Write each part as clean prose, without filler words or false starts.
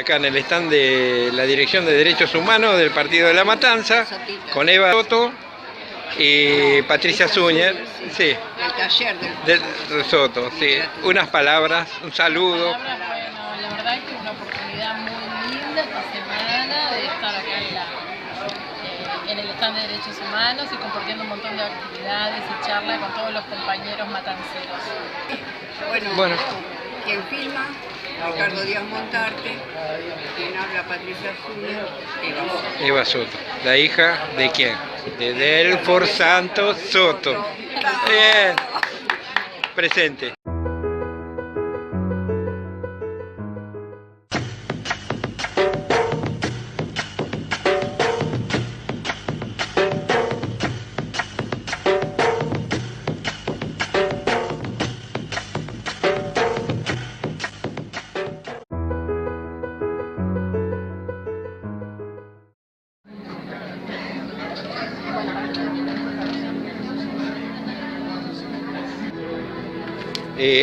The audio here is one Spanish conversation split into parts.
acá en el stand de la Dirección de Derechos Humanos del Partido de La Matanza, con Eva Soto y Patricia Zúñez, sí, El taller del Soto, sí. Unas palabras, un saludo. Bueno, la verdad es que es una oportunidad muy linda esta semana de estar acá en el stand de Derechos Humanos y compartiendo un montón de actividades y charlas con todos los compañeros matanceros. Bueno, quien filma, Ricardo Díaz Montarte, quien habla, Patricia Zúñez, Eva Soto, la hija de quién? De Delfor Santos Soto. Bien, presente.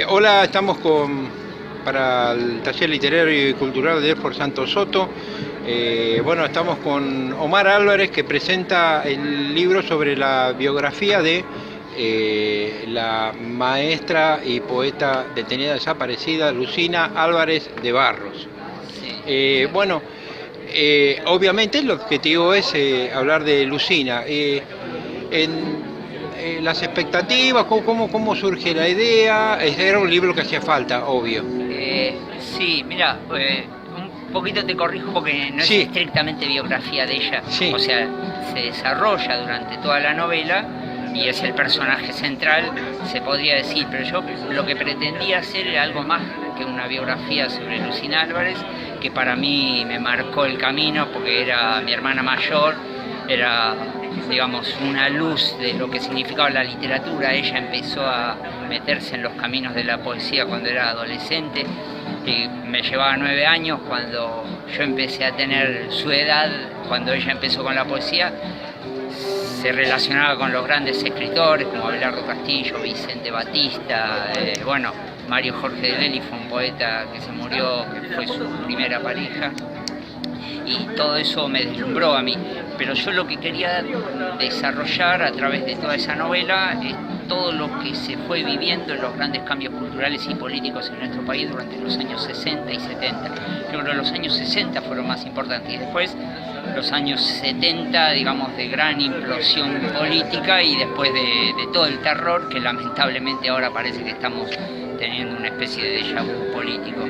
Hola, estamos para el taller literario y cultural de Delfor Santos Soto. Bueno, estamos con Omar Álvarez, que presenta el libro sobre la biografía de la maestra y poeta detenida desaparecida Lucina Álvarez de Barros. Bueno, obviamente el objetivo es hablar de Lucina. Las expectativas, cómo surge la idea. Era un libro que hacía falta, obvio. Sí, mira, un poquito te corrijo porque no es estrictamente biografía de ella. O sea, se desarrolla durante toda la novela y es el personaje central, se podría decir, pero yo lo que pretendía hacer era algo más que una biografía sobre Lucina Álvarez, que para mí me marcó el camino porque era mi hermana mayor, era, digamos, una luz de lo que significaba la literatura. Ella empezó a meterse en los caminos de la poesía cuando era adolescente y me llevaba 9 años cuando yo empecé a tener su edad. Cuando ella empezó con la poesía se relacionaba con los grandes escritores como Abelardo Castillo, Vicente Batista, bueno, Mario Jorge de Lely fue un poeta que se murió, que fue su primera pareja, y todo eso me deslumbró a mí. Pero yo lo que quería desarrollar a través de toda esa novela es todo lo que se fue viviendo en los grandes cambios culturales y políticos en nuestro país durante los años 60 y 70. Yo creo que los años 60 fueron más importantes y después los años 70, digamos, de gran implosión política y después de todo el terror que lamentablemente ahora parece que estamos teniendo una especie de déjà vu político.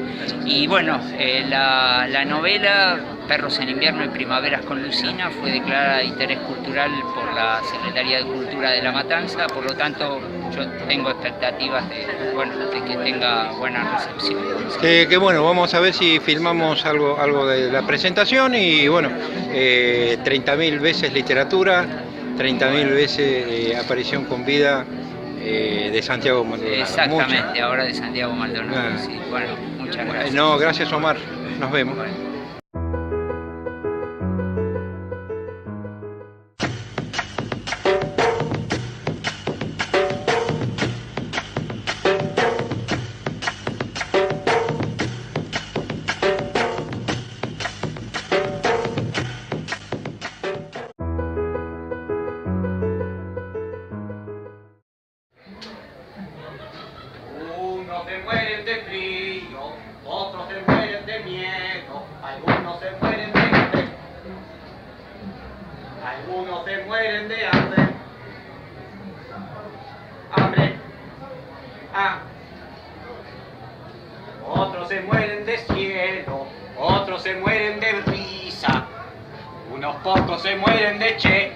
Y bueno, la novela Perros en invierno y primaveras con Lucina fue declarada de interés cultural por la Secretaría de Cultura de La Matanza, por lo tanto yo tengo expectativas de que tenga buena recepción. Que bueno, vamos a ver si filmamos algo de la presentación y bueno, 30.000 veces literatura, 30.000 veces aparición con vida de Santiago Maldonado. Exactamente, ahora de Santiago Maldonado. Sí. Bueno, muchas gracias. No, gracias Omar, nos vemos. Bueno. Unos se mueren de frío, otros se mueren de miedo, algunos se mueren de hambre, algunos se mueren de hambre. Otros se mueren de cielo, otros se mueren de risa, unos pocos se mueren de che,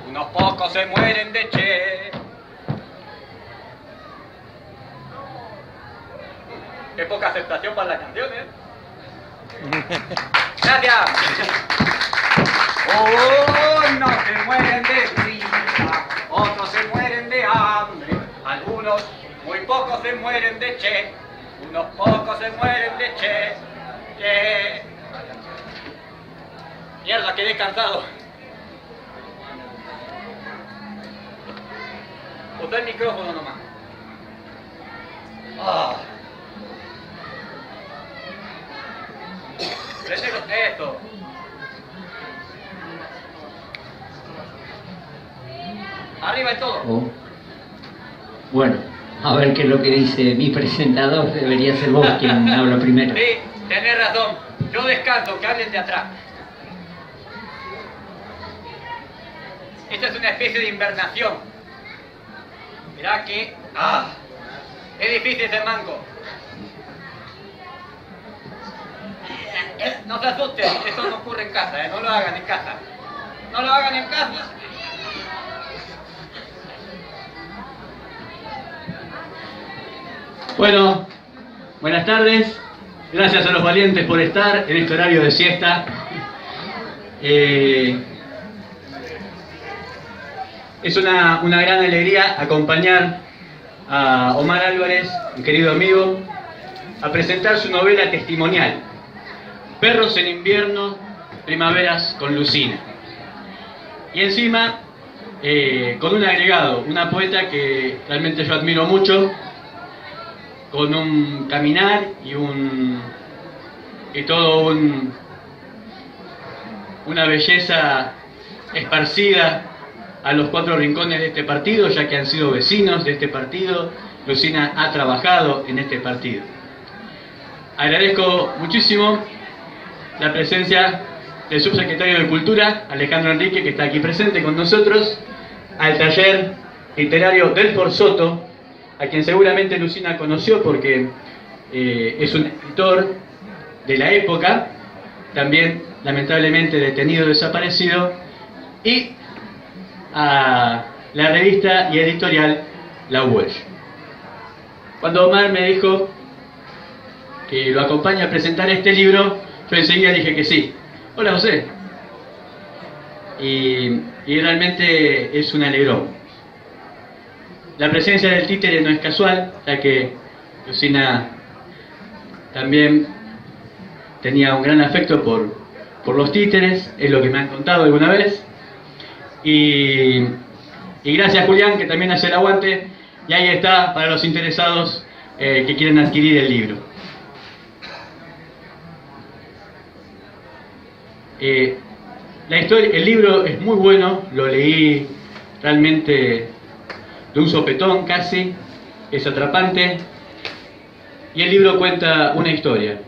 unos pocos se mueren de che. Qué poca aceptación para la canción, ¿eh? ¡Gracias! Unos se mueren de risa, otros se mueren de hambre, algunos, muy pocos se mueren de che, unos pocos se mueren de che. Mierda, quedé cansado. Usa el micrófono nomás. Ah. Esto. Arriba de todo. Oh. Bueno, a ver qué es lo que dice mi presentador. Debería ser vos quien habla primero. Sí, tenés razón. Yo descanso, que hablen de atrás. Esta es una especie de invernación. Mirá que... es difícil ser manco. No se asusten, esto no ocurre en casa, no lo hagan en casa. No lo hagan en casa. Bueno, buenas tardes. Gracias a los valientes por estar en este horario de siesta. Es una gran alegría acompañar a Omar Álvarez, un querido amigo, a presentar su novela testimonial, Perros en invierno, primaveras con Lucina. Y encima, con un agregado, una poeta que realmente yo admiro mucho, con un caminar y todo una belleza esparcida a los 4 rincones de este partido, ya que han sido vecinos de este partido. Lucina ha trabajado en este partido. Agradezco muchísimo la presencia del subsecretario de Cultura, Alejandro Enrique, que está aquí presente con nosotros, al taller literario Delfor Soto, a quien seguramente Lucina conoció porque es un escritor de la época, también lamentablemente detenido, desaparecido, y a la revista y editorial La Welsh. Cuando Omar me dijo que lo acompaña a presentar este libro, yo enseguida dije que sí. Hola, José. Y realmente es un alegrón. La presencia del títere no es casual, ya que Lucina también tenía un gran afecto por los títeres, es lo que me han contado alguna vez. Y gracias, Julián, que también hace el aguante. Y ahí está para los interesados que quieren adquirir el libro. El libro es muy bueno, lo leí realmente de un sopetón casi, es atrapante. Y el libro cuenta una historia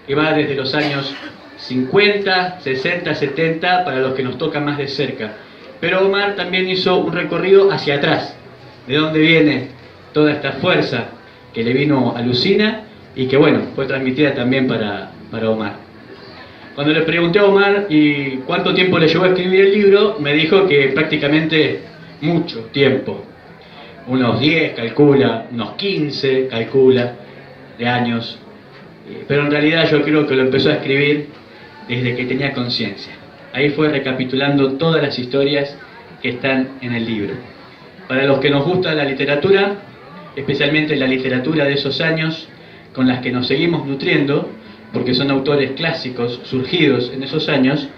que va desde los años 50, 60, 70, para los que nos toca más de cerca. Pero Omar también hizo un recorrido hacia atrás, de dónde viene toda esta fuerza que le vino a Lucina y que, bueno, fue transmitida también para Omar. Cuando le pregunté a Omar y cuánto tiempo le llevó a escribir el libro, me dijo que prácticamente mucho tiempo. Unos 10, calcula, unos 15, calcula, de años. Pero en realidad yo creo que lo empezó a escribir desde que tenía conciencia. Ahí fue recapitulando todas las historias que están en el libro. Para los que nos gusta la literatura, especialmente la literatura de esos años con las que nos seguimos nutriendo, porque son autores clásicos surgidos en esos años,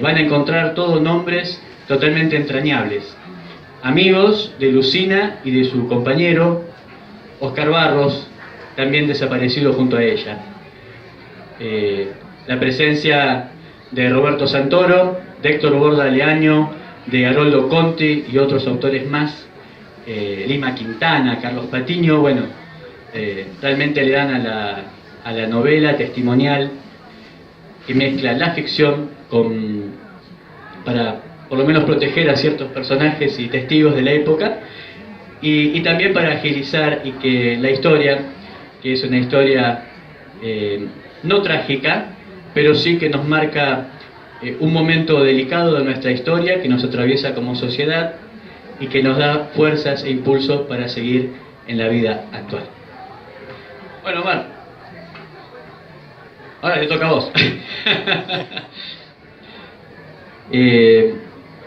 van a encontrar todos nombres totalmente entrañables. Amigos de Lucina y de su compañero, Oscar Barros, también desaparecido junto a ella. La presencia de Roberto Santoro, de Héctor Borda Leaño, de Haroldo Conti y otros autores más, Lima Quintana, Carlos Patiño, bueno, realmente le dan a la novela testimonial que mezcla la ficción para por lo menos proteger a ciertos personajes y testigos de la época y también para agilizar y que la historia, que es una historia no trágica, pero sí que nos marca un momento delicado de nuestra historia, que nos atraviesa como sociedad y que nos da fuerzas e impulsos para seguir en la vida actual. Bueno, Omar, ahora te toca a vos.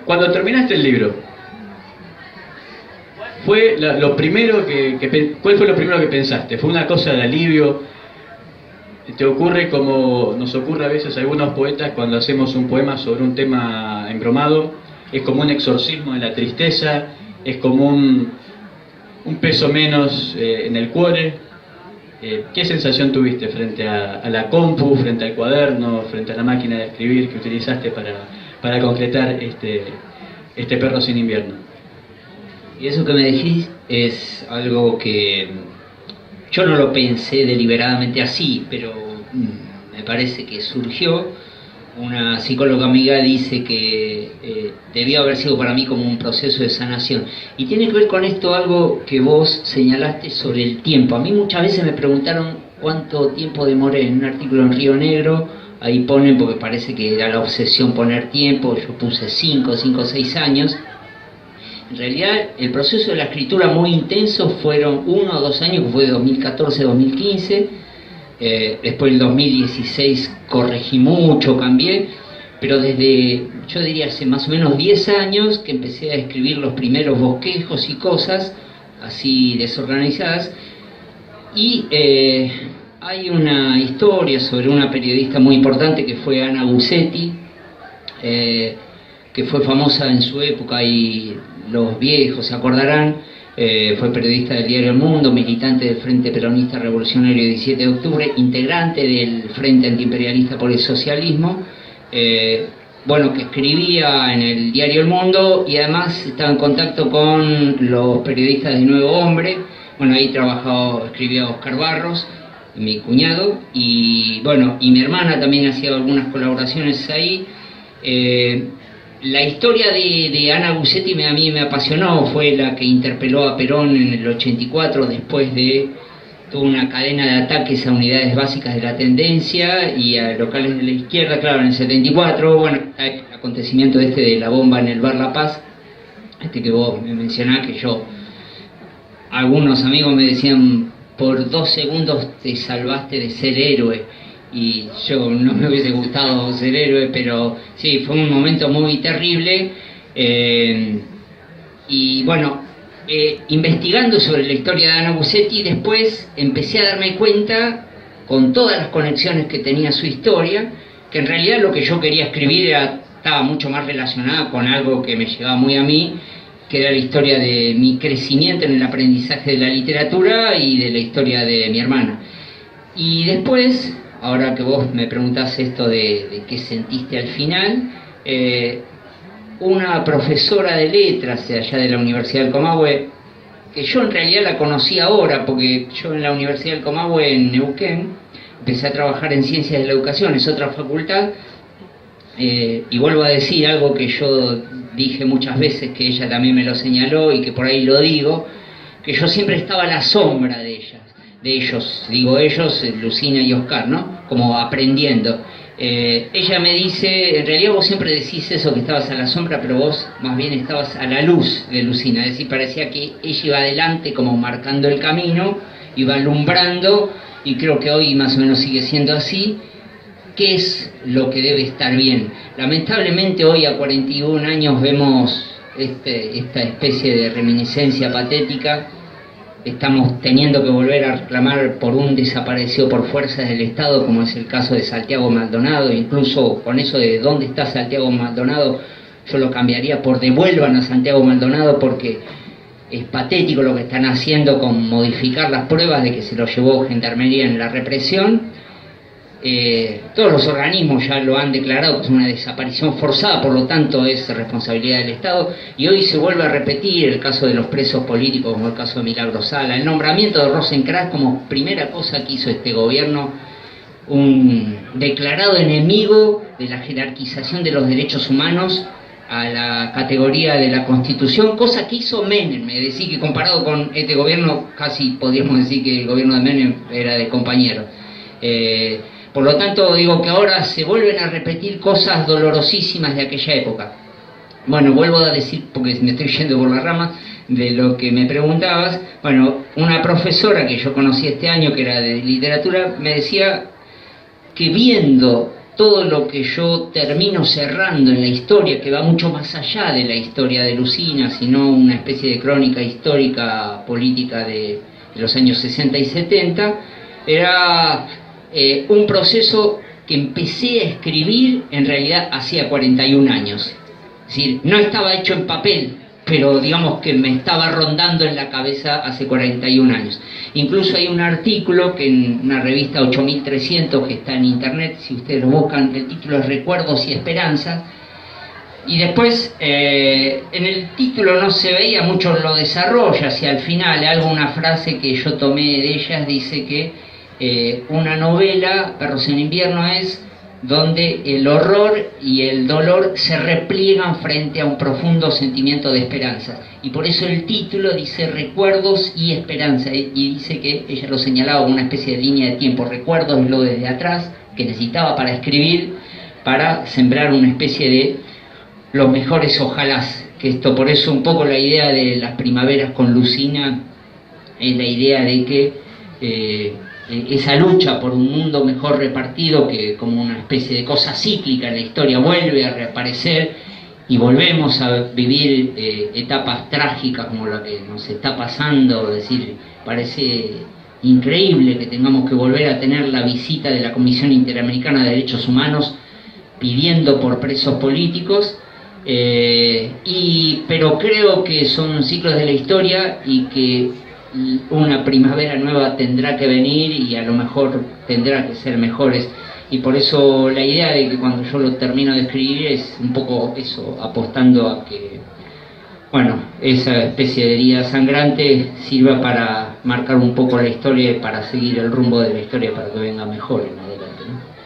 Cuando terminaste el libro, ¿cuál fue lo primero que pensaste? ¿Fue una cosa de alivio? ¿Te ocurre como nos ocurre a veces a algunos poetas cuando hacemos un poema sobre un tema embromado? ¿Es como un exorcismo de la tristeza? ¿Es como un peso menos en el cuore? ¿Qué sensación tuviste frente a la compu, frente al cuaderno, frente a la máquina de escribir que utilizaste para concretar este Perro sin invierno? Y eso que me decís es algo que yo no lo pensé deliberadamente así, pero me parece que surgió. Una psicóloga amiga dice que debió haber sido para mí como un proceso de sanación. Y tiene que ver con esto algo que vos señalaste sobre el tiempo. A mí muchas veces me preguntaron cuánto tiempo demoré en un artículo en Río Negro. Ahí ponen, porque parece que era la obsesión poner tiempo, yo puse 5 o 6 años. En realidad el proceso de la escritura muy intenso fueron 1 o 2 años, que fue de 2014-2015. Después del 2016 corregí mucho, cambié, pero desde, yo diría, hace más o menos 10 años que empecé a escribir los primeros bosquejos y cosas así desorganizadas. Y hay una historia sobre una periodista muy importante que fue Ana Guzzetti, que fue famosa en su época y los viejos se acordarán. Fue periodista del diario El Mundo, militante del Frente Peronista Revolucionario 17 de octubre, integrante del Frente Antiimperialista por el Socialismo, bueno, que escribía en el diario El Mundo y además estaba en contacto con los periodistas de Nuevo Hombre. Bueno, ahí escribía Oscar Barros, mi cuñado, y bueno, y mi hermana también hacía algunas colaboraciones ahí. La historia de Ana Guzzetti a mí me apasionó, fue la que interpeló a Perón en el 84, después de toda una cadena de ataques a unidades básicas de la tendencia y a locales de la izquierda, claro, en el 74, bueno, el acontecimiento de la bomba en el Bar La Paz, que vos me mencionás, que algunos amigos me decían, por 2 segundos te salvaste de ser héroe. Y yo no me hubiese gustado ser héroe, pero sí, fue un momento muy terrible. Y bueno, investigando sobre la historia de Ana Guzzetti, después empecé a darme cuenta, con todas las conexiones que tenía su historia, que en realidad lo que yo quería escribir estaba mucho más relacionado con algo que me llegaba muy a mí, que era la historia de mi crecimiento en el aprendizaje de la literatura y de la historia de mi hermana. Y después, ahora que vos me preguntás esto de qué sentiste al final, una profesora de letras de allá de la Universidad del Comahue, que yo en realidad la conocí ahora, porque yo en la Universidad del Comahue, en Neuquén, empecé a trabajar en Ciencias de la Educación, es otra facultad, y vuelvo a decir algo que yo dije muchas veces, que ella también me lo señaló y que por ahí lo digo, que yo siempre estaba a la sombra de ellas. De ellos, digo ellos, Lucina y Oscar, ¿no? Como aprendiendo. Ella me dice, en realidad vos siempre decís eso, que estabas a la sombra, pero vos más bien estabas a la luz de Lucina, es decir, parecía que ella iba adelante como marcando el camino, iba alumbrando, y creo que hoy más o menos sigue siendo así. ¿Qué es lo que debe estar bien? Lamentablemente hoy a 41 años vemos esta especie de reminiscencia patética. Estamos teniendo que volver a reclamar por un desaparecido por fuerzas del Estado, como es el caso de Santiago Maldonado. Incluso con eso de dónde está Santiago Maldonado, yo lo cambiaría por devuelvan a Santiago Maldonado, porque es patético lo que están haciendo con modificar las pruebas de que se lo llevó Gendarmería en la represión. Todos los organismos ya lo han declarado que es una desaparición forzada, por lo tanto es responsabilidad del Estado, y hoy se vuelve a repetir el caso de los presos políticos, como el caso de Milagro Sala, el nombramiento de Rosenkrantz como primera cosa que hizo este gobierno, un declarado enemigo de la jerarquización de los derechos humanos a la categoría de la Constitución, cosa que hizo Menem, es decir, que comparado con este gobierno casi podríamos decir que el gobierno de Menem era de compañero. Por lo tanto, digo que ahora se vuelven a repetir cosas dolorosísimas de aquella época. Bueno, vuelvo a decir, porque me estoy yendo por las ramas, de lo que me preguntabas. Bueno, una profesora que yo conocí este año, que era de literatura, me decía que viendo todo lo que yo termino cerrando en la historia, que va mucho más allá de la historia de Lucina, sino una especie de crónica histórica política de los años 60 y 70, era un proceso que empecé a escribir en realidad hacía 41 años. Es decir, no estaba hecho en papel, pero digamos que me estaba rondando en la cabeza hace 41 años. Incluso hay un artículo que en una revista 8300 que está en internet, si ustedes lo buscan, el título es Recuerdos y Esperanzas. Y después, en el título no se veía mucho, lo desarrolla hacia el final, una frase que yo tomé de ellas, dice que una novela, Perros en Invierno, es donde el horror y el dolor se repliegan frente a un profundo sentimiento de esperanza. Y por eso el título dice Recuerdos y Esperanza, y dice que ella lo señalaba como una especie de línea de tiempo. Recuerdos lo desde atrás, que necesitaba para escribir, para sembrar una especie de los mejores ojalás, que esto, por eso un poco la idea de las primaveras con Lucina es la idea de que esa lucha por un mundo mejor repartido, que como una especie de cosa cíclica en la historia vuelve a reaparecer y volvemos a vivir etapas trágicas como la que nos está pasando. Es decir, parece increíble que tengamos que volver a tener la visita de la Comisión Interamericana de Derechos Humanos pidiendo por presos políticos. Pero creo que son ciclos de la historia y que una primavera nueva tendrá que venir y a lo mejor tendrá que ser mejores, y por eso la idea de que cuando yo lo termino de escribir es un poco eso, apostando a que, bueno, esa especie de herida sangrante sirva para marcar un poco la historia y para seguir el rumbo de la historia para que venga mejor en adelante, ¿no?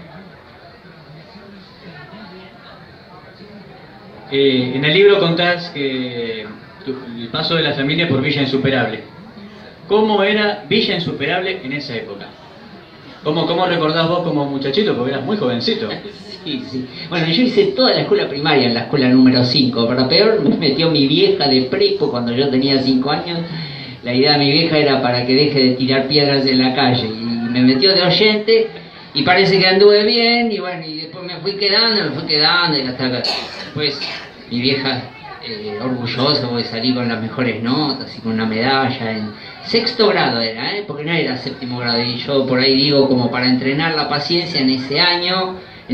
En el libro contás que el paso de la familia por Villa Insuperable. ¿Cómo era Villa Insuperable en esa época? ¿Cómo recordás vos como muchachito? Porque eras muy jovencito. Sí, sí. Bueno, yo hice toda la escuela primaria en la escuela número 5, pero peor me metió mi vieja de prepo cuando yo tenía 5 años. La idea de mi vieja era para que deje de tirar piedras en la calle, y me metió de oyente, y parece que anduve bien, y bueno, y después me fui quedando, y hasta después mi vieja orgullosa, porque salí con las mejores notas y con una medalla en 6º grado era, porque no era 7º grado, y yo por ahí digo, como para entrenar la paciencia en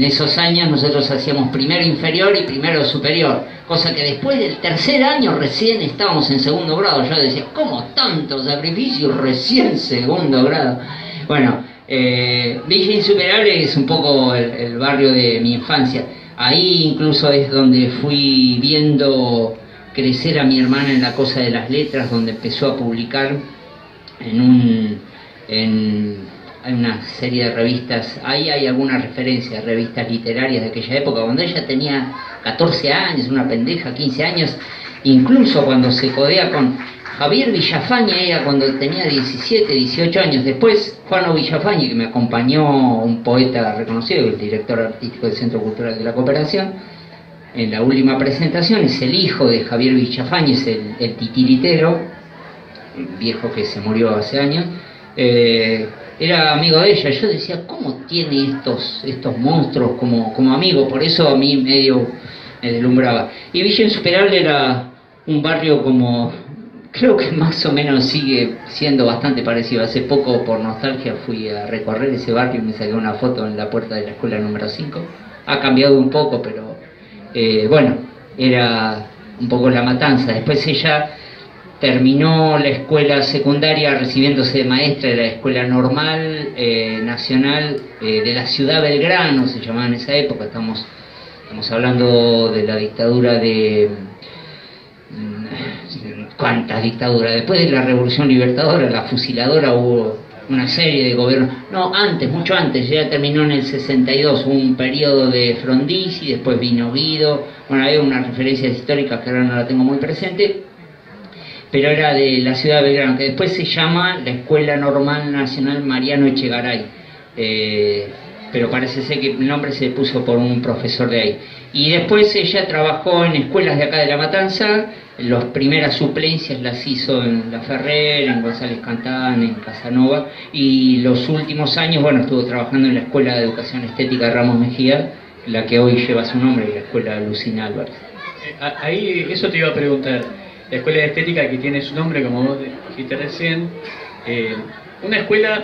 esos años nosotros hacíamos primero inferior y primero superior, cosa que después del 3er año recién estábamos en 2º grado. Yo decía, ¿cómo tanto sacrificio recién 2º grado? Bueno, Villa Insuperable es un poco el barrio de mi infancia. Ahí incluso es donde fui viendo crecer a mi hermana en la cosa de las letras, donde empezó a publicar en una serie de revistas. Ahí hay alguna referencia a revistas literarias de aquella época, cuando ella tenía 14 años, una pendeja, 15 años, incluso cuando se codea con Javier Villafañe, era cuando tenía 17, 18 años. Después Juano Villafañe, que me acompañó, un poeta reconocido, el director artístico del Centro Cultural de la Cooperación, en la última presentación, es el hijo de Javier Villafañe, es el titiritero, el viejo que se murió hace años. Era amigo de ella. Yo decía, ¿cómo tiene estos monstruos como amigo? Por eso a mí medio me deslumbraba. Y Villa Insuperable era un barrio como, creo que más o menos sigue siendo bastante parecido. Hace poco, por nostalgia, fui a recorrer ese barrio y me saqué una foto en la puerta de la escuela número 5. Ha cambiado un poco, pero bueno, era un poco La Matanza. Después ella terminó la escuela secundaria recibiéndose de maestra de la Escuela Normal Nacional de la Ciudad Belgrano, se llamaba en esa época. Estamos hablando de la dictadura de... ¿Cuántas dictaduras? Después de la Revolución Libertadora, la fusiladora, hubo una serie de gobiernos. No, antes, mucho antes, ya terminó en el 62, hubo un periodo de Frondizi, después vino Guido. Bueno, hay unas referencias históricas que ahora no la tengo muy presente, pero era de la Ciudad de Belgrano, que después se llama la Escuela Normal Nacional Mariano Echegaray, pero parece ser que el nombre se puso por un profesor de ahí. Y después ella trabajó en escuelas de acá de La Matanza. Las primeras suplencias las hizo en La Ferrer, en González Cantán, en Casanova, y los últimos años, bueno, estuvo trabajando en la Escuela de Educación Estética Ramos Mejía, la que hoy lleva su nombre, la Escuela Lucina Álvarez. Ahí, eso te iba a preguntar. La Escuela de Estética, que tiene su nombre, como vos dijiste recién, una escuela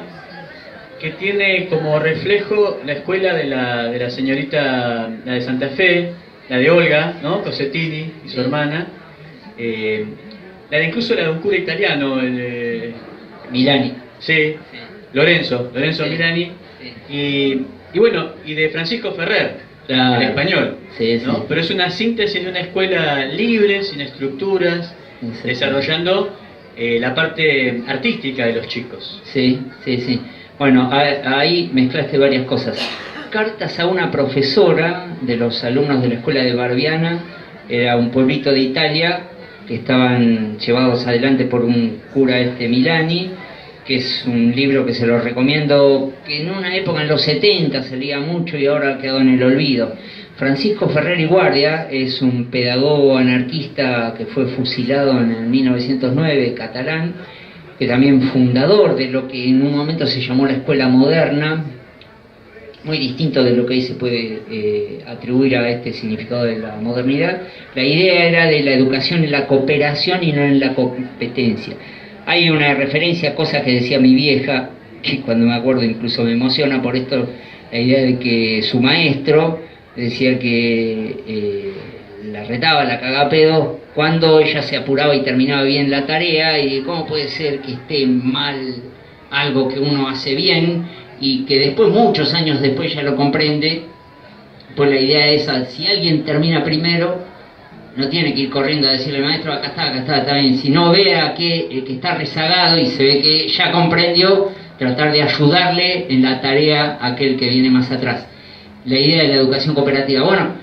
que tiene como reflejo la escuela de la señorita, la de Santa Fe, la de Olga, ¿no? Cosettini y su hermana, incluso la de un cura italiano, Milani. Sí, Lorenzo Sí. Milani. Sí. Y bueno, y de Francisco Ferrer, Claro. el español. Sí, ¿no? sí. Pero es una síntesis de una escuela libre, sin estructuras, Exacto. desarrollando la parte artística de los chicos. Sí, sí, sí. Bueno, ahí mezclaste varias cosas. Cartas a una profesora de los alumnos de la escuela de Barbiana, era un pueblito de Italia, que estaban llevados adelante por un cura Milani, que es un libro que se lo recomiendo, que en una época en los 70 se leía mucho y ahora ha quedado en el olvido. Francisco Ferrer y Guardia es un pedagogo anarquista que fue fusilado en el 1909, catalán, que también fundador de lo que en un momento se llamó la escuela moderna, muy distinto de lo que hoy se puede atribuir a este significado de la modernidad. La idea era de la educación en la cooperación y no en la competencia. Hay una referencia a cosas que decía mi vieja, que cuando me acuerdo incluso me emociona por esto, la idea de que su maestro decía que la retaba, la cagaba a pedo cuando ella se apuraba y terminaba bien la tarea, y cómo puede ser que esté mal algo que uno hace bien y que después, muchos años después, ya lo comprende. Pues la idea es esa: si alguien termina primero, no tiene que ir corriendo a decirle al maestro, acá está bien. Si no, vea que está rezagado y se ve que ya comprendió, tratar de ayudarle en la tarea a aquel que viene más atrás. La idea de la educación cooperativa. Bueno,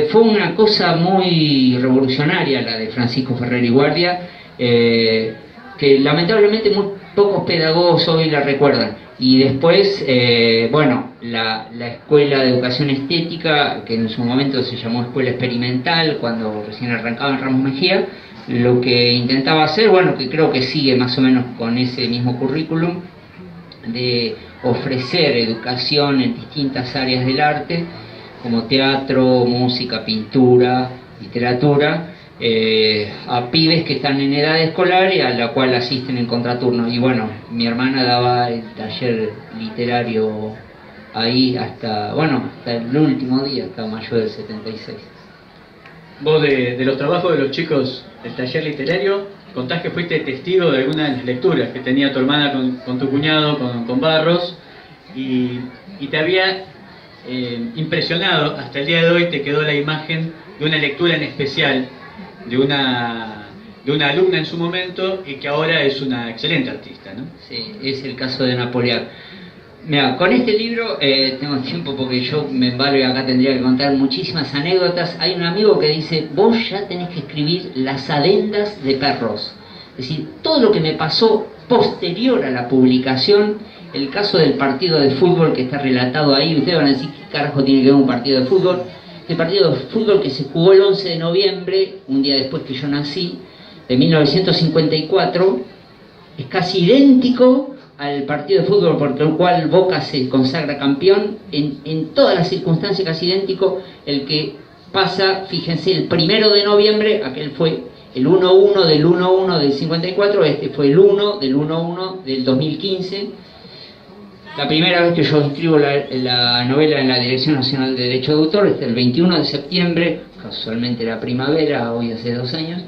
fue una cosa muy revolucionaria la de Francisco Ferrer y Guardia, que lamentablemente muy pocos pedagogos hoy la recuerdan. Y después, bueno, la Escuela de Educación Estética, que en su momento se llamó Escuela Experimental, cuando recién arrancaba en Ramos Mejía, lo que intentaba hacer, bueno, que creo que sigue más o menos con ese mismo currículum, de ofrecer educación en distintas áreas del arte, como teatro, música, pintura, literatura, a pibes que están en edad escolar y a la cual asisten en contraturno. Y bueno, mi hermana daba el taller literario ahí hasta el último día, hasta mayo del 76. Vos de los trabajos de los chicos del taller literario, contás que fuiste testigo de algunas de las lecturas que tenía tu hermana con tu cuñado, con Barros, y te había impresionado, hasta el día de hoy te quedó la imagen de una lectura en especial de una alumna en su momento y que ahora es una excelente artista, ¿no? Sí, es el caso de Napoleón. Mira, con este libro tengo tiempo porque yo me embalo y acá tendría que contar muchísimas anécdotas. Hay un amigo que dice, vos ya tenés que escribir las adendas de Perros. Es decir, todo lo que me pasó posterior a la publicación, el caso del partido de fútbol que está relatado ahí. Ustedes van a decir, ¿qué carajo tiene que ver un partido de fútbol? Este partido de fútbol que se jugó el 11 de noviembre, un día después que yo nací, de 1954, es casi idéntico al partido de fútbol por el cual Boca se consagra campeón, en todas las circunstancias casi idéntico. El que pasa, fíjense, el 1 de noviembre, aquel fue el 1-1 del 1-1 del 54, este fue el 1 del 1-1 del 2015. La primera vez que yo escribo la novela en la Dirección Nacional de Derecho de Autor es el 21 de septiembre, casualmente era primavera, hoy hace 2 años.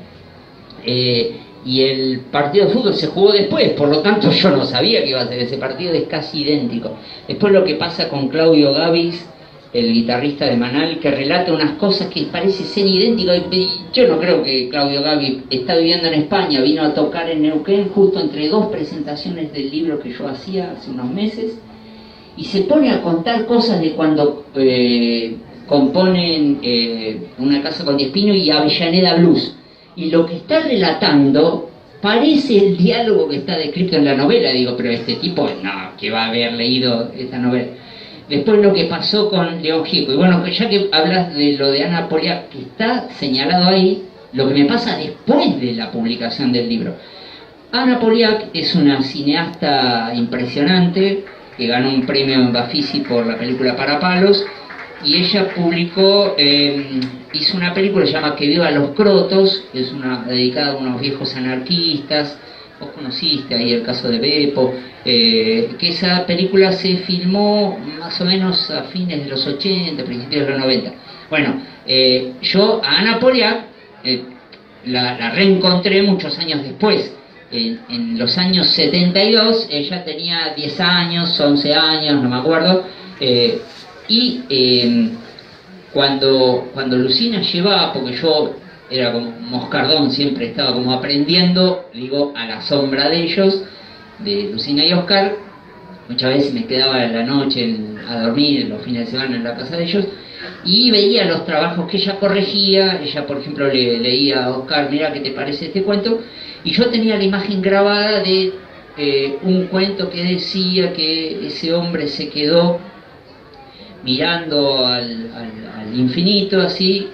Y el partido de fútbol se jugó después, por lo tanto yo no sabía que iba a ser ese partido, es casi idéntico. Después lo que pasa con Claudio Gavis, el guitarrista de Manal, que relata unas cosas que parece ser idénticas. Yo no creo que Claudio Gavis está viviendo en España, vino a tocar en Neuquén justo entre 2 presentaciones del libro que yo hacía hace unos meses, y se pone a contar cosas de cuando componen Una casa con 10 pinos y Avellaneda Blues. Y lo que está relatando parece el diálogo que está descrito en la novela. Digo, pero este tipo no, que va a haber leído esta novela. Después lo que pasó con León Gieco. Y bueno, ya que hablas de lo de Ana Poliak, que está señalado ahí, lo que me pasa después de la publicación del libro. Ana Poliak es una cineasta impresionante, que ganó un premio en Bafisi por la película Para Palos, y ella publicó, hizo una película que se llama Que viva los crotos, que es dedicada a unos viejos anarquistas. Vos conociste ahí el caso de Beppo, que esa película se filmó más o menos a fines de los 80, principios de los 90. Bueno, yo a Ana Poliak la reencontré muchos años después, en los años 72, ella tenía 10 años, 11 años, no me acuerdo, cuando Lucina llevaba, porque yo era como moscardón, siempre estaba como aprendiendo, digo, a la sombra de ellos, de Lucina y Oscar, muchas veces me quedaba en la noche a dormir, los fines de semana en la casa de ellos, y veía los trabajos que ella corregía. Ella, por ejemplo, le leía a Oscar, mira, ¿qué te parece este cuento? Y yo tenía la imagen grabada de un cuento que decía que ese hombre se quedó mirando al infinito, así,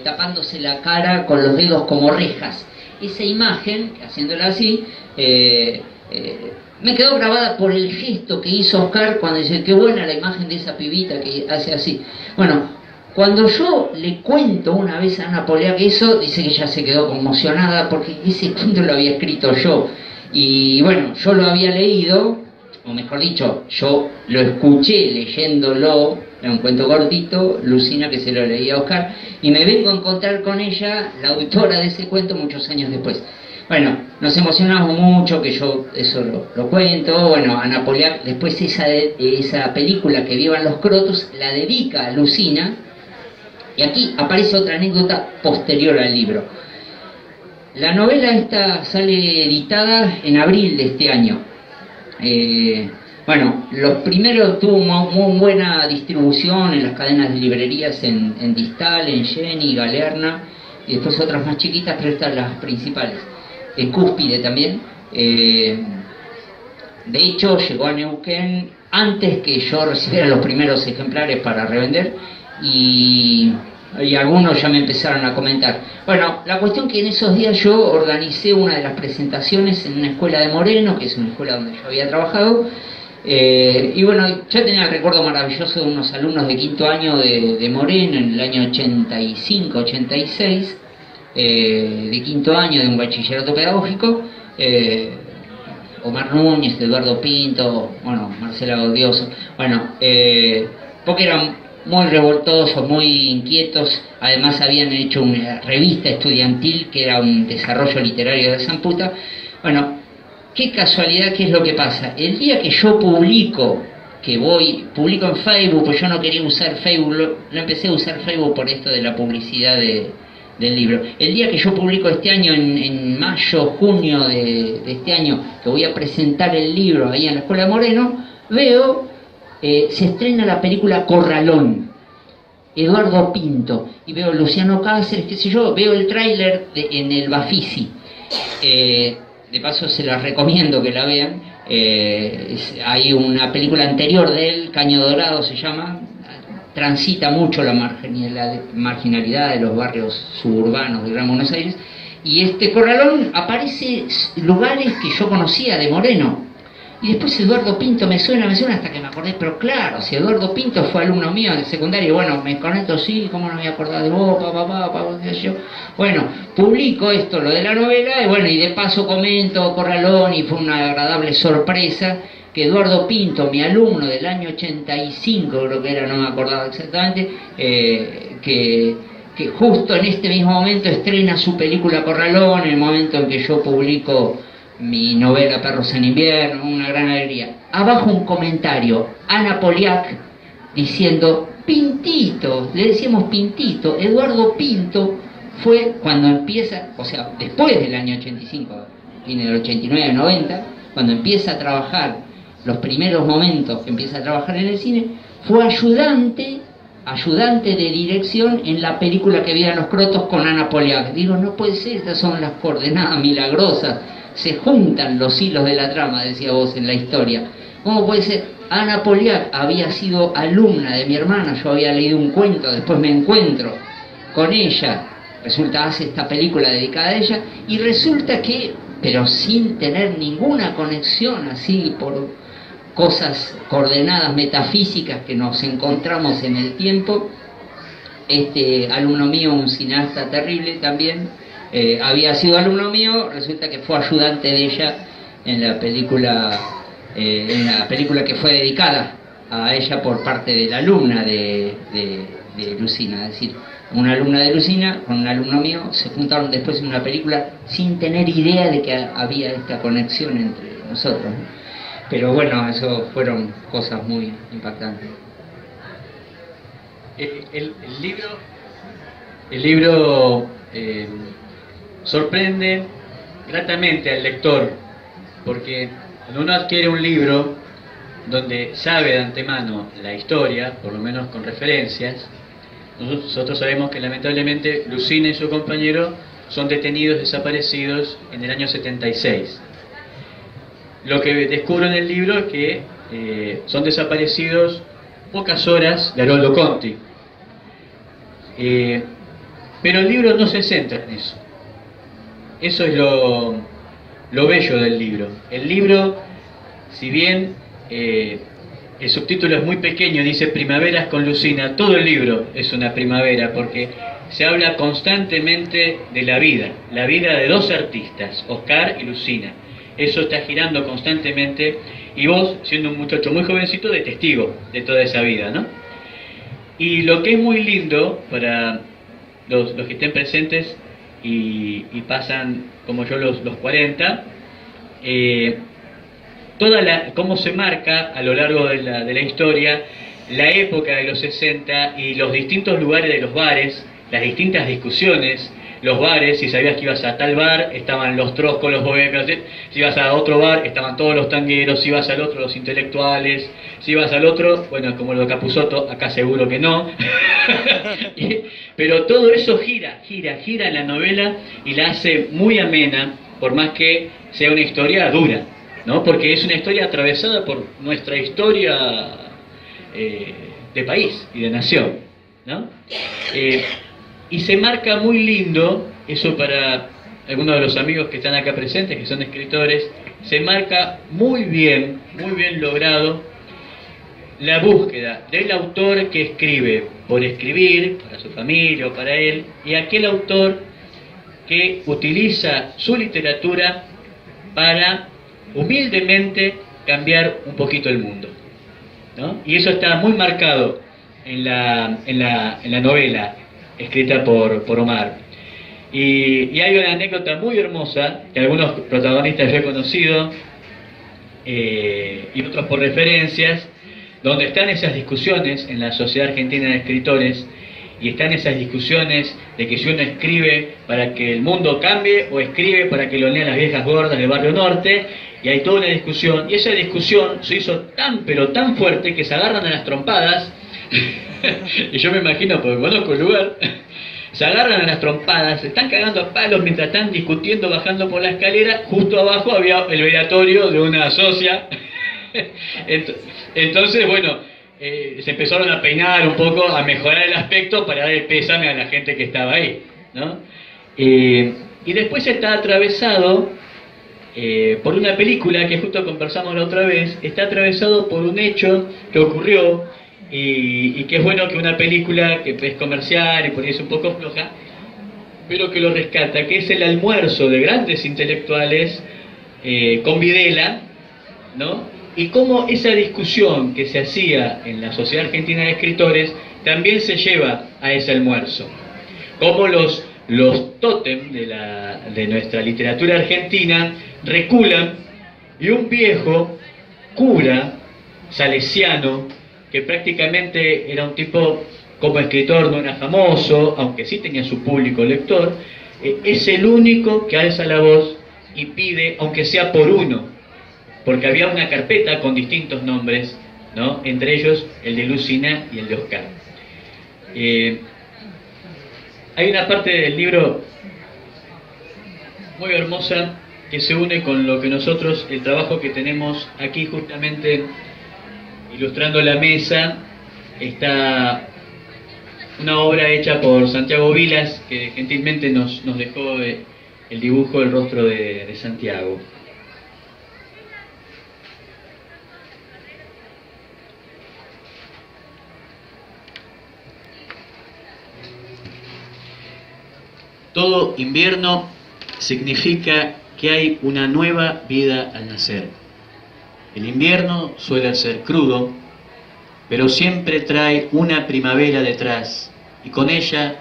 tapándose la cara con los dedos como rejas. Esa imagen, haciéndola así, me quedó grabada por el gesto que hizo Oscar cuando dice, qué buena la imagen de esa pibita que hace así. Bueno, cuando yo le cuento una vez a Ana Poliak eso, dice que ella se quedó conmocionada porque ese cuento lo había escrito yo. Y bueno, yo lo había leído, o mejor dicho, yo lo escuché leyéndolo, era un cuento cortito, Lucina, que se lo leía a Oscar, y me vengo a encontrar con ella, la autora de ese cuento, muchos años después. Bueno, nos emocionamos mucho, que yo eso lo cuento. Bueno, Ana Poliak, después esa película que Vivan los Crotos, la dedica a Lucina, y aquí aparece otra anécdota posterior al libro. La novela esta sale editada en abril de este año. Bueno, los primeros tuvo muy buena distribución en las cadenas de librerías en Distal, en Jenny, Galerna, y después otras más chiquitas, pero estas las principales. En Cúspide también. De hecho, llegó a Neuquén antes que yo recibiera los primeros ejemplares para revender, y algunos ya me empezaron a comentar. Bueno, la cuestión que en esos días yo organicé una de las presentaciones en una escuela de Moreno, que es una escuela donde yo había trabajado, y bueno, ya tenía el recuerdo maravilloso de unos alumnos de quinto año de Moreno en el año 85, 86, de quinto año de un bachillerato pedagógico, Omar Núñez, Eduardo Pinto, bueno, Marcela Gaudioso, bueno, porque eran muy revoltosos, muy inquietos. Además habían hecho una revista estudiantil que era un desarrollo literario de Zamputa. Bueno, qué casualidad, qué es lo que pasa. El día que yo publico en Facebook, pues yo no quería usar Facebook, lo empecé a usar Facebook por esto de la publicidad del libro. El día que yo publico este año, en mayo, junio de este año, que voy a presentar el libro ahí en la Escuela Moreno, veo, se estrena la película Corralón, Eduardo Pinto, y veo Luciano Cáceres, qué sé yo, veo el tráiler en el Bafisi. De paso se la recomiendo que la vean. Hay una película anterior de él, Caño Dorado se llama, transita mucho la marginalidad de los barrios suburbanos de Gran Buenos Aires, y este Corralón aparece lugares que yo conocía de Moreno. Y después Eduardo Pinto me suena hasta que me acordé, pero claro, si Eduardo Pinto fue alumno mío de secundario, bueno, me conecto, sí, cómo no me voy a acordar de vos, qué sé yo. Bueno, publico esto, lo de la novela, y bueno, y de paso comento Corralón, y fue una agradable sorpresa que Eduardo Pinto, mi alumno del año 85, creo que era, no me acordaba exactamente, que justo en este mismo momento estrena su película Corralón, en el momento en que yo publico mi novela Perros en Invierno, una gran alegría. Abajo un comentario, Ana Poliak, diciendo, Pintito, le decíamos Pintito, Eduardo Pinto fue cuando empieza, o sea, después del año 85, viene del 89, 90, cuando empieza a trabajar, los primeros momentos que empieza a trabajar en el cine, fue ayudante de dirección en la película que Vivan los Crotos con Ana Poliak. Digo, no puede ser, estas son las coordenadas milagrosas, se juntan los hilos de la trama, decía vos en la historia. ¿Cómo puede ser? Ana Poliak había sido alumna de mi hermana, yo había leído un cuento, después me encuentro con ella, resulta hace esta película dedicada a ella, y resulta que, pero sin tener ninguna conexión así por cosas coordenadas metafísicas que nos encontramos en el tiempo, este alumno mío, un cineasta terrible también, había sido alumno mío, resulta que fue ayudante de ella en la película que fue dedicada a ella por parte de la alumna de de Lucina, es decir, una alumna de Lucina con un alumno mío se juntaron después en una película sin tener idea de que había esta conexión entre nosotros, ¿no? Pero bueno, eso fueron cosas muy impactantes. El libro sorprende gratamente al lector, porque cuando uno adquiere un libro donde sabe de antemano la historia, por lo menos con referencias, nosotros sabemos que lamentablemente Lucina y su compañero son detenidos, desaparecidos en el año 76. Lo que descubro en el libro es que son desaparecidos pocas horas de Haroldo Conti. Pero el libro no se centra en eso. Eso es lo bello del libro. El libro, si bien el subtítulo es muy pequeño, dice Primaveras con Lucina, todo el libro es una primavera, porque se habla constantemente de la vida de dos artistas, Oscar y Lucina. Eso está girando constantemente, y vos, siendo un muchacho muy jovencito, de testigo de toda esa vida, ¿no? Y lo que es muy lindo para los que estén presentes y pasan como yo los 40, cómo se marca a lo largo de la historia la época de los 60 y los distintos lugares de los bares, las distintas discusiones. Los bares, si sabías que ibas a tal bar, estaban los troscos, los bohemios. Si ibas a otro bar, estaban todos los tangueros. Si ibas al otro, los intelectuales. Si ibas al otro, bueno, como lo de Capusotto, acá seguro que no. Pero todo eso gira en la novela y la hace muy amena, por más que sea una historia dura, ¿no? Porque es una historia atravesada por nuestra historia de país y de nación, ¿no? Y se marca muy lindo, eso para algunos de los amigos que están acá presentes, que son escritores, se marca muy bien logrado la búsqueda del autor que escribe por escribir, para su familia o para él, y aquel autor que utiliza su literatura para humildemente cambiar un poquito el mundo, ¿no? Y eso está muy marcado en la novela escrita por Omar. Y hay una anécdota muy hermosa que algunos protagonistas yo he conocido y otros por referencias, donde están esas discusiones en la Sociedad Argentina de Escritores, y están esas discusiones de que si uno escribe para que el mundo cambie o escribe para que lo lean las viejas gordas del Barrio Norte, y hay toda una discusión, y esa discusión se hizo tan fuerte que se agarran a las trompadas. Y yo me imagino, porque conozco el lugar, se agarran a las trompadas, se están cagando a palos mientras están discutiendo, bajando por la escalera. Justo abajo había el velatorio de una socia. Entonces, bueno, se empezaron a peinar un poco, a mejorar el aspecto para dar el pésame a la gente que estaba ahí, ¿no? Y después está atravesado por una película que justo conversamos la otra vez, está atravesado por un hecho que ocurrió. Y que es bueno que una película que es comercial y por ahí es un poco floja, pero que lo rescata, que es el almuerzo de grandes intelectuales con Videla, ¿no? Y cómo esa discusión que se hacía en la Sociedad Argentina de Escritores también se lleva a ese almuerzo. Cómo los tótem de nuestra literatura argentina reculan, y un viejo cura salesiano, que prácticamente era un tipo, como escritor no era famoso, aunque sí tenía su público lector, es el único que alza la voz y pide, aunque sea por uno, porque había una carpeta con distintos nombres, ¿no? Entre ellos el de Lucina y el de Oscar. Hay una parte del libro muy hermosa que se une con lo que nosotros, el trabajo que tenemos aquí justamente ilustrando la mesa, está una obra hecha por Santiago Vilas, que gentilmente nos dejó el dibujo del rostro de Santiago. Todo invierno significa que hay una nueva vida al nacer. El invierno suele ser crudo, pero siempre trae una primavera detrás y con ella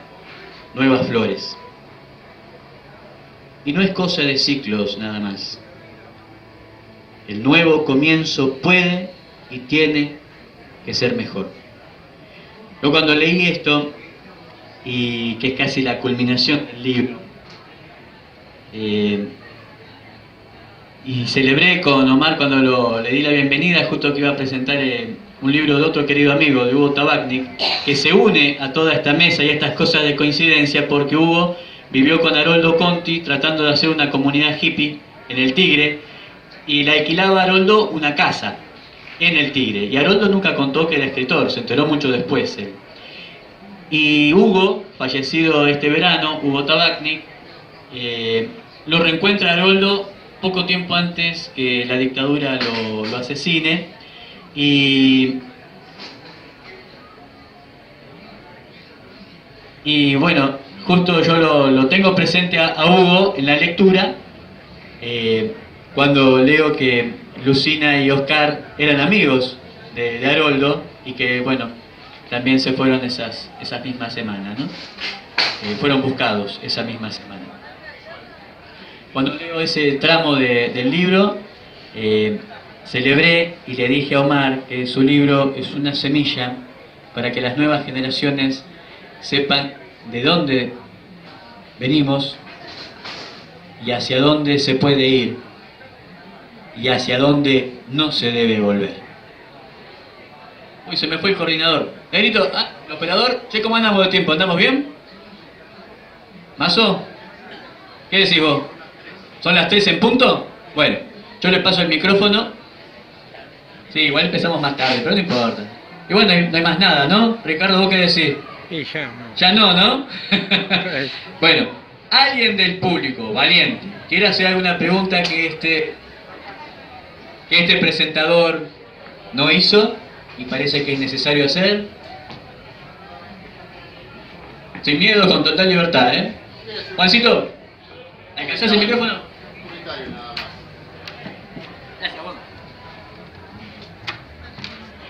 nuevas flores. Y no es cosa de ciclos nada más. El nuevo comienzo puede y tiene que ser mejor. Yo cuando leí esto, y que es casi la culminación del libro, y celebré con Omar cuando le di la bienvenida, justo que iba a presentar un libro de otro querido amigo, de Hugo Tabachnik, que se une a toda esta mesa y a estas cosas de coincidencia, porque Hugo vivió con Haroldo Conti tratando de hacer una comunidad hippie en el Tigre, y le alquilaba a Haroldo una casa en el Tigre, y Haroldo nunca contó que era escritor, se enteró mucho después él. Y Hugo, fallecido este verano, Hugo Tabachnik, lo reencuentra a Haroldo poco tiempo antes que la dictadura lo asesine, y bueno, justo yo lo tengo presente a Hugo en la lectura, cuando leo que Lucina y Oscar eran amigos de Haroldo, y que bueno, también se fueron esas mismas semanas, ¿no? Fueron buscados esa misma semana. Cuando leo ese tramo del libro, celebré y le dije a Omar que su libro es una semilla para que las nuevas generaciones sepan de dónde venimos y hacia dónde se puede ir y hacia dónde no se debe volver. Uy, se me fue el coordinador. Negrito, el operador, che, ¿cómo andamos de tiempo? ¿Andamos bien? ¿Mazo? ¿Qué decís vos? ¿Son las 3 en punto? Bueno, yo le paso el micrófono. Sí, igual empezamos más tarde, pero no importa. Y bueno, no hay más nada, ¿no? Ricardo, ¿vos qué decís? Y ya no. Ya no, ¿no? Bueno, alguien del público, valiente, quiere hacer alguna pregunta que este presentador no hizo y parece que es necesario hacer. Sin miedo, con total libertad, ¿eh? Juancito, ¿alcanzás el micrófono?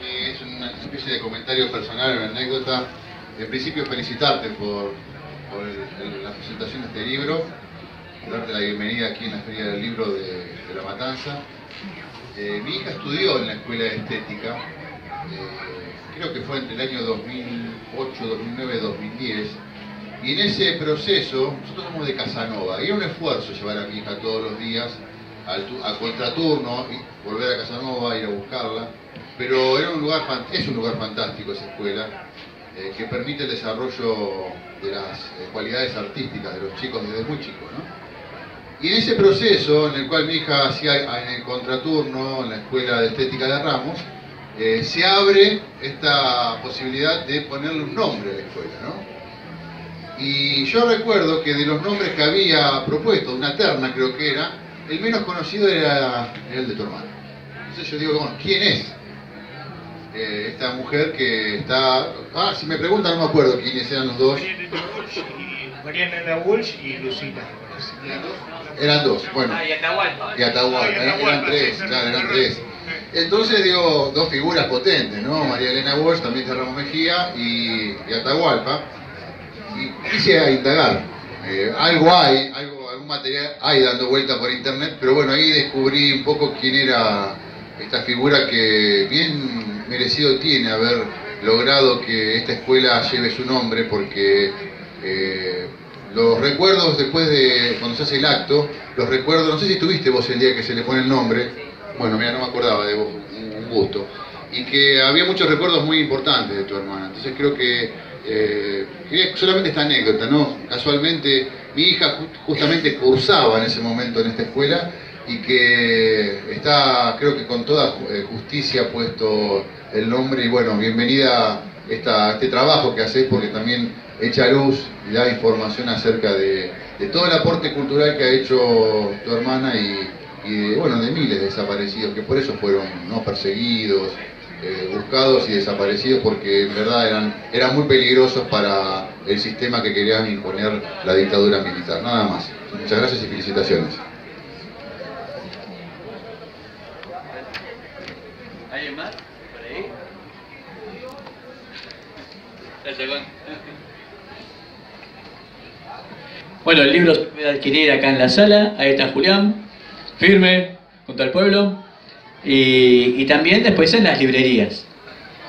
Es una especie de comentario personal, una anécdota. En principio, felicitarte por la presentación de este libro, darte la bienvenida aquí en la Feria del Libro de La Matanza. Mi hija estudió en la Escuela de Estética, creo que fue entre el año 2008, 2009, 2010, y en ese proceso, nosotros somos de Casanova, y era un esfuerzo llevar a mi hija todos los días a contraturno, y volver a Casanova, ir a buscarla, pero es un lugar fantástico esa escuela, que permite el desarrollo de las cualidades artísticas de los chicos desde muy chicos, ¿no? Y en ese proceso, en el cual mi hija hacía en el contraturno, en la Escuela de Estética de Ramos, se abre esta posibilidad de ponerle un nombre a la escuela, ¿no? Y yo recuerdo que de los nombres que había propuesto, una terna creo que era, el menos conocido era el de tu hermano. Entonces yo digo, bueno, ¿quién es esta mujer que está... si me preguntan no me acuerdo quiénes eran los dos. Mariana Walsh y Lucina. Eran dos, bueno. Y Atahualpa. Y Atahualpa, eran tres, claro, eran tres. Entonces digo, dos figuras potentes, ¿no? María Elena Walsh, también de Ramos Mejía, y Atahualpa. Y quise indagar. Algún material hay dando vuelta por internet, pero bueno, ahí descubrí un poco quién era esta figura que bien merecido tiene haber logrado que esta escuela lleve su nombre, porque los recuerdos después de cuando se hace el acto, los recuerdos, no sé si estuviste vos el día que se le pone el nombre, bueno, mira, no me acordaba de vos, un gusto, y que había muchos recuerdos muy importantes de tu hermana, entonces creo que quería solamente esta anécdota, ¿no? Casualmente mi hija justamente cursaba en ese momento en esta escuela y que está, creo que con toda justicia puesto el nombre, y bueno, bienvenida a este trabajo que hacés, porque también echa luz y da información acerca de todo el aporte cultural que ha hecho tu hermana y bueno, de miles de desaparecidos, que por eso fueron no perseguidos, buscados y desaparecidos, porque en verdad eran muy peligrosos para el sistema que querían imponer la dictadura militar. Nada más. Muchas gracias y felicitaciones. ¿Alguien más? ¿Por ahí? Bueno, el libro se puede adquirir acá en la sala. Ahí está Julián, firme, junto al pueblo. Y también después en las librerías.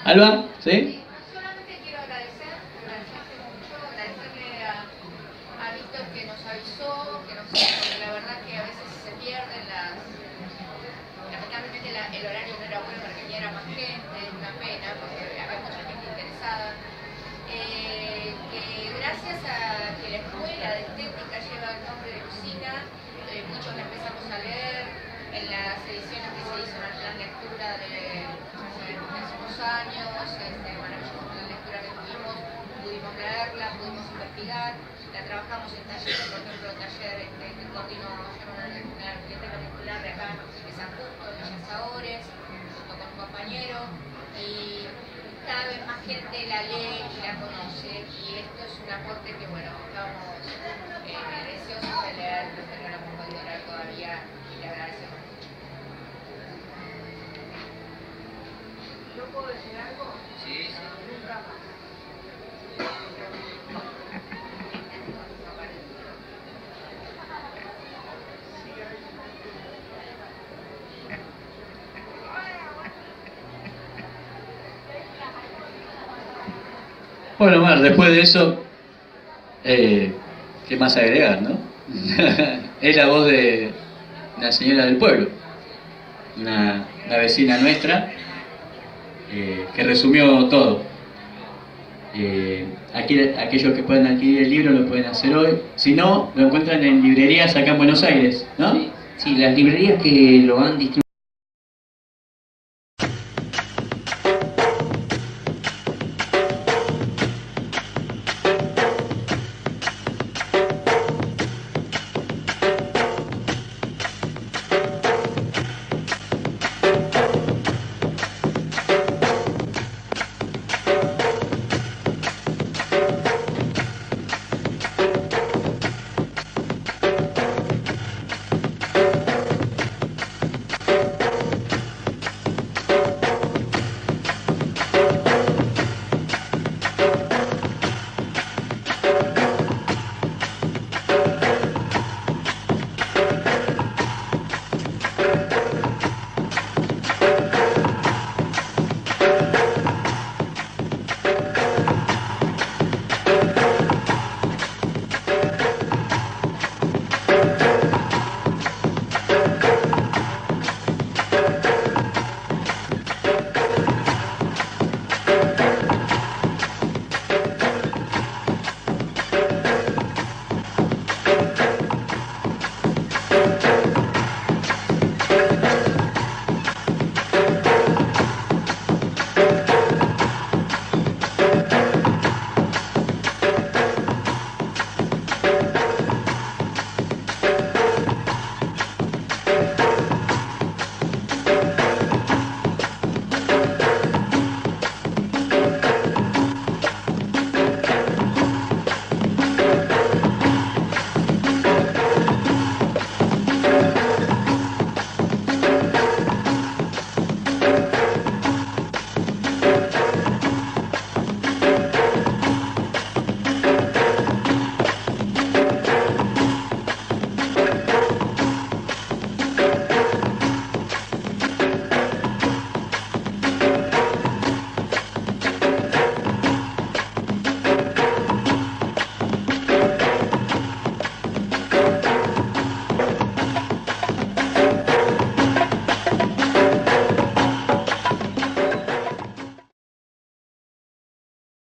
Alba, ¿sí? Solamente quiero agradecerle mucho, agradecerle a Víctor que nos avisó, porque la verdad que a veces se pierden lamentablemente el horario no era bueno para que viniera más gente, es una pena, porque había mucha gente interesada. Que gracias a que la escuela de estética lleva el nombre de Lucina, muchos la empezamos a leer en las ediciones que se hizo en el plan lectura de hace unos años, maravilloso plan lectura que pudimos leerla, pudimos investigar, la trabajamos en talleres, por ejemplo, taller que continuamos en la biblioteca popular de acá de San Justo, de Villa Saores, junto con un compañero, y cada vez más gente la lee y la conoce, y esto es un aporte que, bueno, estamos deseosos de leer, pero que no lo hemos podido leer todavía, y le agradecemos mucho. ¿Yo puedo decir algo? Sí, sí. Nunca más. Bueno, Mar, después de eso, ¿qué más agregar, no? Es la voz de una señora del pueblo, una vecina nuestra, que resumió todo. Aquellos que pueden adquirir el libro lo pueden hacer hoy. Si no, lo encuentran en librerías acá en Buenos Aires, ¿no? Sí, las librerías que lo han distribuido